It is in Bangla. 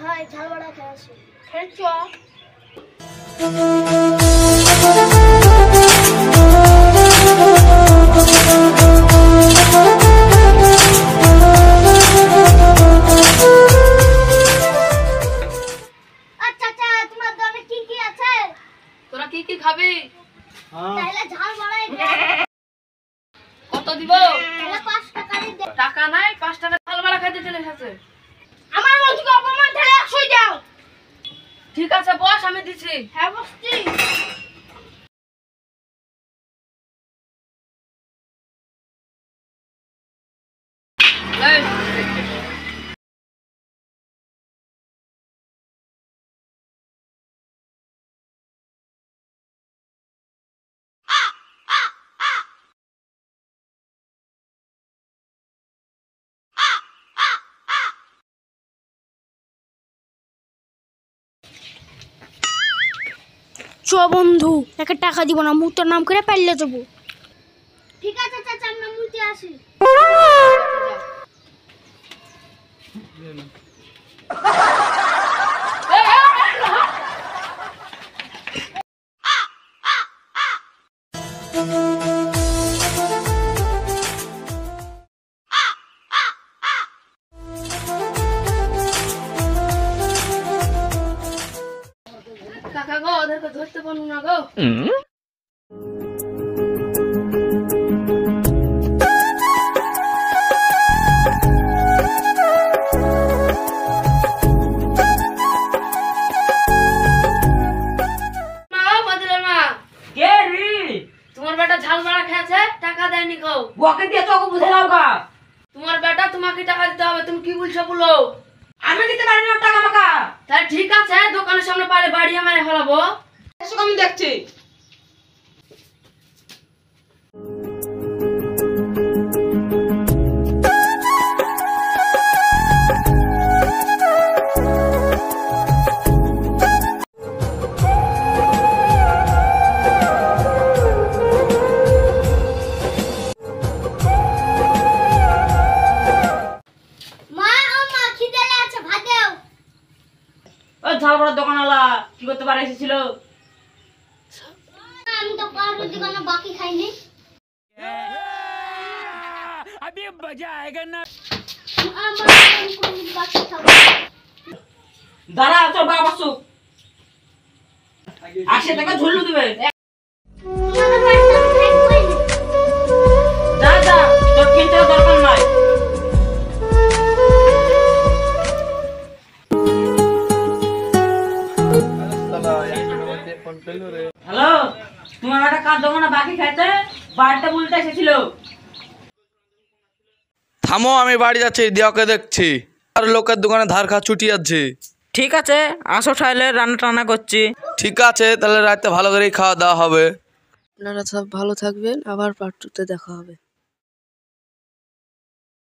ভাই ঝাল বড়া খেয়ে আসি। খেয়েছ? আচ্ছা আচ্ছা, তোমার দোকানে কি কি আছে? তোরা কি কি খাবি? তাহলে ঝাল বড়াই দে। কত দিব? তাহলে 5 টাকা দে। টাকা নাই, 5 টাকা ঝাল বড়া খাইতে চলে এসেছে। আমার মনকে অপমান ধরে 100 দাও। ঠিক আছে বস, আমি দিছি। হ্যাঁ বসছি। এই, চ বন্ধু, একে টাকা দিব না, মুখ তোর নাম করে পাইলে যাবো। ঠিক আছে চাচা, আমরা মুতে আসি। কাকা গো, ওদেরকে ধরতে পারবো না গো। মা, বদলের মা, কে রে? তোমার বেটা ঝাল বড়া খেয়েছে, টাকা দেয়নি গো। বকে দিয়ে তোকে বুঝে নাও গা। তোমার বেটা তোমাকে টাকা দিতে হবে, তুমি কি বলছো বলো? আমি দিতে পারি না টাকা মাকা। তাহলে ঠিক আছে, দোকানের সামনে পারে বাড়ি মেরে ফেলাবো। এসব আমি দেখছি। মা, ও মা, খিদে লাগছে, ভাত দাও। ওই ঝাল বড়ার দোকানওয়ালা কি করতে পারে এসেছিল? আমি তো কারোর দোকানে বাকি খাইনি। अभी मजा आएगा ना। আমার কোন বাকি খাবো। দাঁড়া, তোর বাবা আসুক। আসে তাকে ঝুল্লু দিবে। তোমাদের বাড়িতে আমি থাকবোই না। যা যা, তোর কিনতে দরকার নাই। হ্যালো, তোমার একটা কার দোকানে বাকি খাইতে বাড়িতে বলতে এসেছিল। থামো, আমি বাড়ি যাচ্ছি, দিয়াকে দেখছি। আর লোকের দোকানে ধার খা ছুটি আছে। ঠিক আছে, আসো তাহলে, রান্না টান্না করছি। ঠিক আছে, তাহলে রাতে ভালো করেই খাওয়া দাওয়া হবে। আপনারা সব ভালো থাকবেন, আবার পার্ট 2 তে দেখা হবে।